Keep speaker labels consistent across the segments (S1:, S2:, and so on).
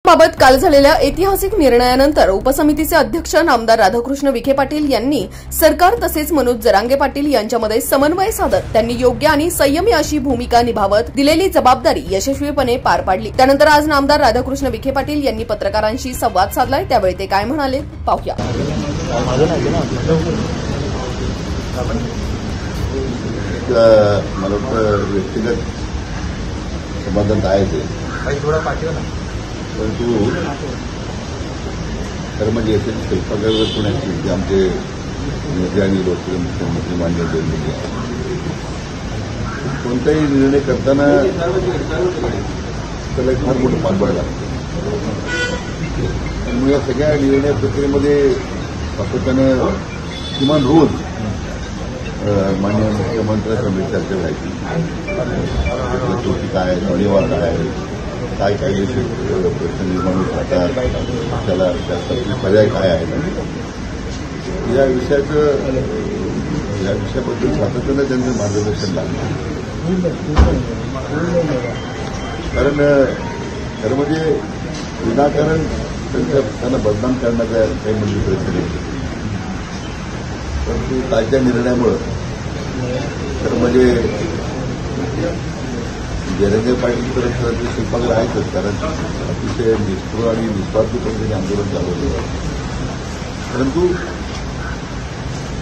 S1: बाबत काल झालेल्या ऐतिहासिक निर्णयानंतर उपसमितीचे अध्यक्ष नामदार राधाकृष्ण विखे पाटील यांनी सरकार तसेच मनोज जरांगे पाटील यांच्यामध्ये समन्वय साधत त्यांनी योग्य आणि संयमी अशी भूमिका निभावत दिलेली जबाबदारी यशस्वीपणे पार पाडली। त्यानंतर आज नामदार राधाकृष्ण विखे पाटील यांनी पत्रकारांशी संवाद साधलाय, त्यावेळी ते काय म्हणाले पाहूया।
S2: मला व्यक्तिगत समाधान आहे परंतु खरं म्हणजे याचे शिल्पकार पुण्याची जे आमचे नेते आणि लोकप्रिय मुख्यमंत्री माननीय देवेंद्र कोणताही निर्णय करताना त्याला एक फार मोठं पाठबळ लागतं। त्यामुळे या सगळ्या निर्णय प्रक्रियेमध्ये सातत्यानं किमान रोज माननीय मुख्यमंत्र्यांसमोर चर्चा व्हायची। शेवटी काय अनिवार्य आहे, काय कायदेशीर प्रश्न निर्माण होत राहतात, त्याला त्यासाठी पर्याय काय आहे, या विषयाबद्दल सातत्यानं त्यांचं मार्गदर्शन लागलं। कारण खरं म्हणजे विनाकारण त्यांना बदनाम करण्याचा काही म्हणजे प्रयत्न नाही, परंतु कालच्या निर्णयामुळं खरं म्हणजे जरांगे पाटील तर शिल्पकार आहेतच, कारण अतिशय निष्ठुर आणि निस्वार्थीपणे त्यांनी आंदोलन चालवलं। परंतु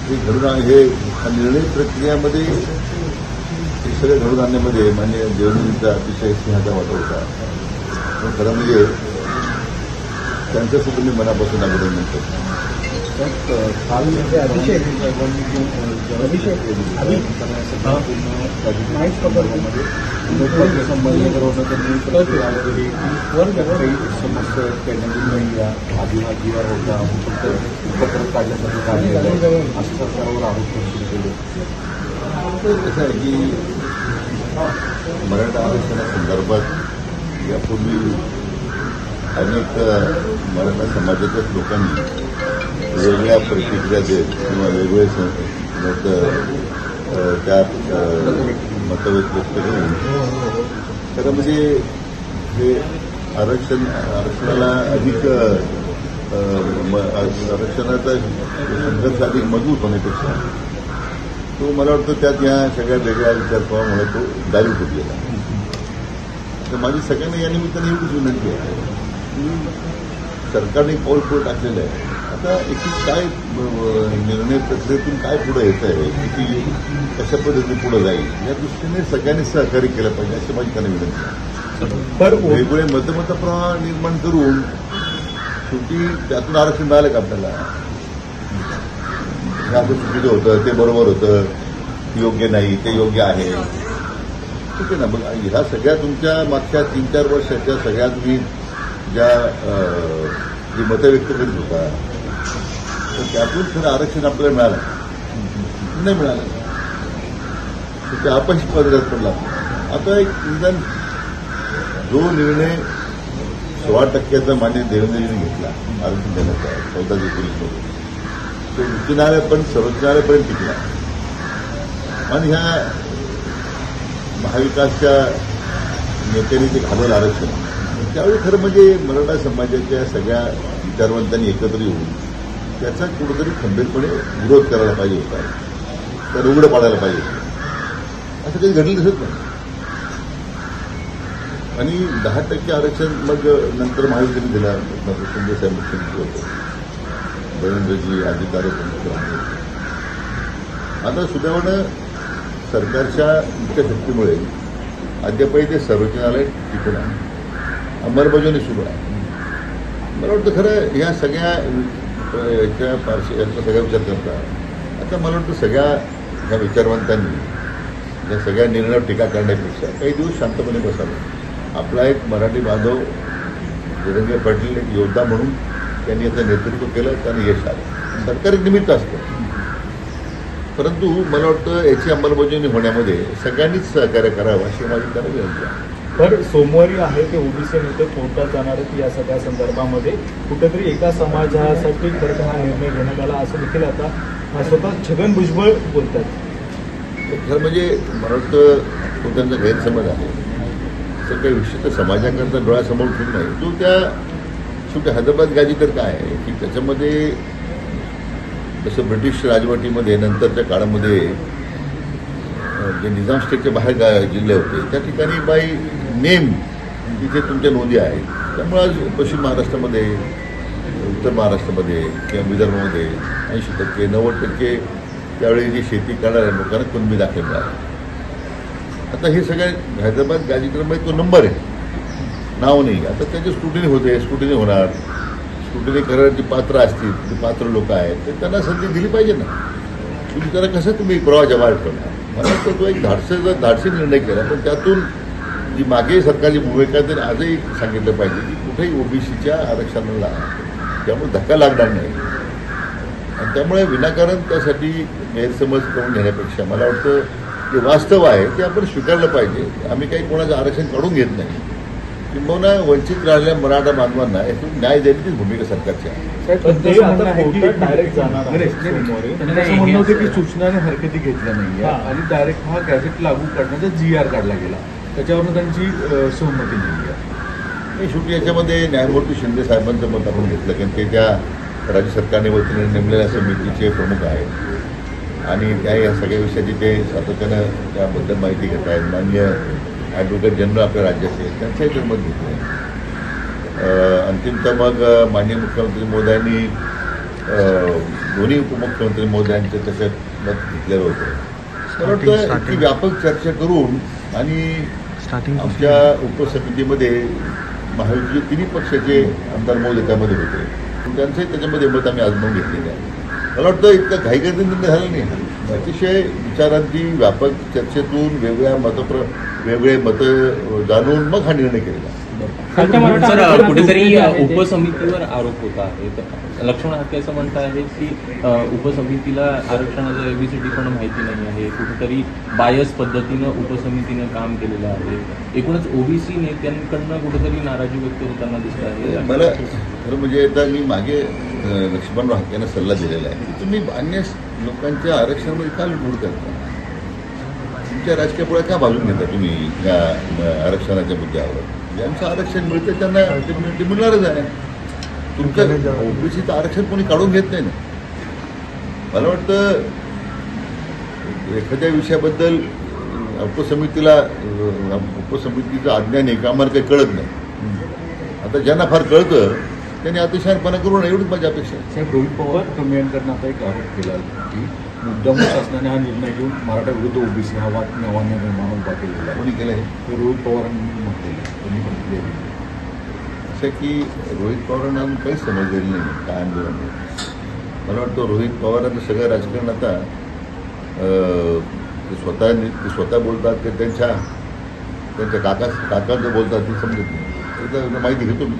S2: हे घडून हे निर्णय प्रक्रियामध्ये हे सगळे घडून आणण्यामध्ये माननीय देवेंद्रजींचा अतिशय सिंहाचा वाटा होता। पण खरं म्हणजे त्यांच्यासुद्धा मी मनापासून अभिनंदन करतो।
S3: आदिवासीवर होता उपक्रम काढण्यासाठी काढलेलं असं सरकारवर आरोप केले।
S2: कसं आहे की मराठा आरक्षणासंदर्भात यापूर्वी अनेक मराठा समाजाच्याच लोकांनी वेगळ्या प्रतिक्रिया देत किंवा वेगवेगळे त्यात मतभेद व्यक्त करून खरं म्हणजे हे आरक्षणाला अधिक आरक्षणाचा संघर्ष अधिक मजबूत होण्यापेक्षा तो मला वाटतं त्यात या सगळ्या वेगळ्या विचारप्रवाहामुळे तो डायल्यूट होत गेला। तर माझी सगळ्यांना या निमित्ताने एवढीच विनंती आहे की सरकारने पाऊल पुढे टाकलेलं आहे। आता एकूण काय निर्णय प्रक्रियेतून काय पुढे येत आहे, किती कशा पद्धतीने पुढे जाईल या दृष्टीने सगळ्यांनी सहकार्य केलं पाहिजे अशी माझी त्यांना विनंती आहे। वेगवेगळे मध्यमता प्रवाह निर्माण करून शेवटी त्यातून आरक्षण मिळालं का आपल्याला, हे असं चुकीचं होतं, ते बरोबर होतं, योग्य नाही, ते योग्य आहे, ठीक आहे ना। मग ह्या सगळ्या तुमच्या मागच्या 3-4 वर्षाच्या सगळ्या तुम्ही ज्या जी मतं व्यक्त करीत होता तर त्यातून खरं आरक्षण आपल्याला मिळालं नाही मिळालं, तर ते अपयश पदरात पडला। आता एक निदान जो निर्णय 16% मान्य देवेंद्रजींनी घेतला आरक्षण देण्याचा 14 एप्रिलमध्ये, तो उच्च न्यायालय पण सर्वोच्च न्यायालयापर्यंत टिकला आणि ह्या महाविकासच्या नेत्यांनी ते घालवलं आरक्षण। त्यावेळी खरं म्हणजे मराठा समाजाच्या सगळ्या विचारवंतांनी एकत्र येऊन त्याचा कुठेतरी खंबीरपणे विरोध करायला पाहिजे होता, तर उघडं पाडायला पाहिजे होतं। असं काही घडलं दिसत नाही आणि 10% आरक्षण मग नंतर महायुतीने दिलं, संजय साहेब मुख्यमंत्री होते, देवेंद्रजी अधिकारी आता सुदैवानं सरकारच्या इच्छाशक्तीमुळे अद्यापही ते सर्वोच्च न्यायालय टिकून आहे, अंमलबजावणी सुरू आहे। मला वाटतं खरं या सगळ्या याचा सगळा विचार करता आता मला वाटतं सगळ्या ह्या विचारवंतांनी या सगळ्या निर्णयावर टीका करण्यापेक्षा काही दिवस शांतपणे बसावं। आपला एक मराठी बांधव जरांगे पाटील एक योद्धा म्हणून त्यांनी याचं नेतृत्व केलं, त्यांनी यश आलं। सरकार एक निमित्त असतं, परंतु मला वाटतं याची अंमलबजावणी होण्यामध्ये सगळ्यांनीच सहकार्य करावं अशी माझी त्याला विनंती आहे।
S4: तर सोमवारी आहे ते ओबीसी नेते कोर्टात जाणार आहेत या सगळ्या संदर्भामध्ये कुठेतरी एका समाजासाठी खरं हा निर्णय घेण्यात आला असं देखील आता स्वतः छगन भुजबळ बोलतात।
S2: खरं म्हणजे मला वाटतं तो त्यांचा गैरसमज आहे, असं काही विशिष्ट समाजाकरता डोळ्यासमोर ठेवून नाही, तो त्या शेवटी हैदराबाद गाजी तर काय आहे की त्याच्यामध्ये जसं ब्रिटिश राजवटीमध्ये नंतरच्या काळामध्ये जे निजाम स्टेटच्या बाहेर जिल्हे होते त्या ठिकाणी बाय नेम तिथे तुमच्या नोंदी आहेत. त्यामुळे आज पश्चिम महाराष्ट्रामध्ये, उत्तर महाराष्ट्रामध्ये किंवा विदर्भामध्ये 80%, 90% त्यावेळी जी शेती करणाऱ्या लोकांना कुणबी दाखल मिळाला. आता हे सगळे हैदराबाद गाजीकरमध्ये तो नंबर आहे, नाव नाही. आता त्याची स्क्रुटिनी होते, स्क्रुटिनी होणार. स्क्रुटिनी करणारे पात्र असतील, जे पात्र लोक आहेत तर त्यांना संधी दिली पाहिजे ना. तुम्ही त्याला कसं तुम्ही प्रवाहाच्या बाहेर ठेवणार. मला वाटतं तो एक धाडसी निर्णय केला, पण त्यातून जी मागे सरकारची भूमिका तर आजही सांगितलं पाहिजे की कुठेही ओबीसीच्या आरक्षणाला त्यामुळे धक्का लागणार नाही. आणि त्यामुळे विनाकारण त्यासाठी गैरसमज करून घेण्यापेक्षा मला वाटतं जे वास्तव आहे ते आपण स्वीकारलं पाहिजे. आम्ही काही कोणाचं आरक्षण काढून घेत नाही. किंबहुना वंचित राहिलेल्या मराठा बांधवांना यातून न्याय देण्याचीच भूमिका सरकारची आहे.
S4: पण ते आता कोर्टात डायरेक्ट जाणार आहे सोमवारी.
S3: असं म्हणणं होतं की सूचना आणि हरकती घेतल्या नाहीये आणि डायरेक्ट हा गॅझेट लागू करण्याचा GR काढला गेला, त्याच्यावरून त्यांची सहमती नाही आहे.
S2: शेवटी याच्यामध्ये न्यायमूर्ती शिंदे साहेबांचं मत आपण घेतलं, कारण ते त्या राज्य सरकारने वतीने नेमलेल्या समितीचे प्रमुख आहेत आणि त्या या सगळ्या विषयाची ते सातत्यानं त्याबद्दल माहिती घेत आहेत. माननीय ॲडव्होकेट जनरल आपल्या राज्याचे त्यांचंही ते मत घेतलं आहे. अंतिमतः मग माननीय मुख्यमंत्री महोदयांनी दोन्ही उपमुख्यमंत्री महोदयांचं त्याच्यात मत घेतलेलं होतं. मला वाटतं इतकी व्यापक चर्चा करून आणि आमच्या उपसमितीमध्ये महायुतीचे तिन्ही पक्षाचे आमदार महोदय त्यामध्ये होते, त्यांचंही त्याच्यामध्ये मत आम्ही आजमावून घेतलेलं आहे. मला वाटतं इतकं घाईगर्दी निर्णय झाला नाही. अतिशय विचारांची व्यापक चर्चेतून वेगळे मतं जाणून मग हा निर्णय केलेला.
S5: सर, कुठेतरी उपसमितीवर आरोप होत आहे. लक्ष्मण हाके असं म्हणत आहे की उपसमितीला आरक्षणाचं ABCD पण माहिती नाही आहे. कुठेतरी बायस पद्धतीनं उपसमितीनं काम केलेलं आहे. एकूणच OBC नेत्यांकडनं कुठेतरी नाराजी व्यक्त होताना दिसत आहे.
S2: मला खरं म्हणजे आता मी मागे लक्ष्मण हाकेंना सल्ला दिलेला आहे की तुम्ही अन्य लोकांच्या आरक्षणामध्ये का लुटबुड करता. तुमच्या राजकीय पुढे का बाजून घेता तुम्ही या आरक्षणाच्या मुद्द्यावर. ज्यांचं आरक्षण मिळतं त्यांना ते मिळणारच आहे. तुमचं OBCचं आरक्षण कोणी काढून घेत नाही ना. मला वाटतं एखाद्या विषयाबद्दल उपसमितीचं अज्ञान आहे का आम्हाला काही कळत नाही. आता ज्यांना फार कळतं त्यांनी अतिशहारपणा करू नये एवढीच माझी अपेक्षा आहे.
S3: साहेब, रोहित पवार कमेंटकरनं आता एक आरोप केला की मुद्दाम शासनाने हा निर्णय घेऊन मराठा विरुद्ध OBC हा वाद निर्माण उभा केलेला आहे.
S2: कोणी केलं आहे?
S3: हे रोहित पवारांनी म्हटलेलं त्यांनी म्हटलेलं
S2: असं की रोहित पवारांना काही समजलेलं नाही काय आंदोलन. मला वाटतं रोहित पवारांचं सगळं राजकारण आता ते स्वतः बोलतात ते त्यांच्या काकांचं बोलतात ते समजत नाही. एकदा माहिती घेतो मी.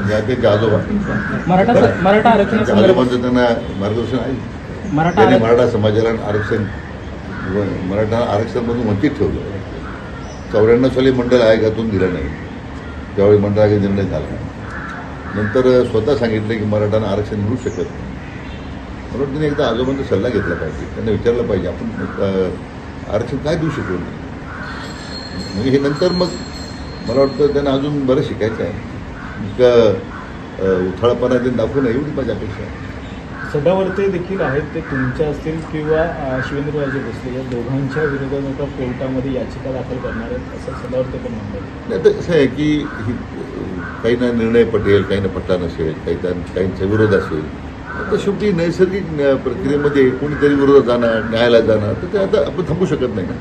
S2: त्यांचे आजोबा
S5: मराठा
S2: आजोबांचं त्यांना मार्गदर्शन आहे. त्यांनी मराठा समाजाला मराठा आरक्षणमधून वंचित ठेवलं. 94 साली मंडळ आयोगातून दिलं नाही, त्यावेळी मंडळ आयोग निर्णय झाला. नंतर स्वतः सांगितलं की मराठांना आरक्षण मिळू शकत नाही. मला वाटतं त्यांनी एकदा आजोबांचा सल्ला घेतला पाहिजे, त्यांना विचारलं पाहिजे आपण आरक्षण काय देऊ शकलो नाही. म्हणजे हे नंतर मग मला वाटतं त्यांना अजून बरं शिकायचं आहे. इतकं उथळपणा त्यांनी दाखवणं एवढी माझी अपेक्षा आहे.
S4: सदावर्ते देखील आहेत, ते तुमच्या असतील किंवा शिवेंद्रराजे भोसले या दोघांच्या विरोधात आता कोर्टामध्ये याचिका दाखल करणार आहेत असं सदावर्ते पण म्हणतात.
S2: नाही तर कसं आहे की काहींना निर्णय पटेल, काहींना पट्टा नसेल, काहींचा विरोध असेल. आता शेवटी नैसर्गिक प्रक्रियेमध्ये कोणीतरी विरोधात जाणार, न्यायालयात जाणार, तर ते आता आपण थांबू शकत नाही ना.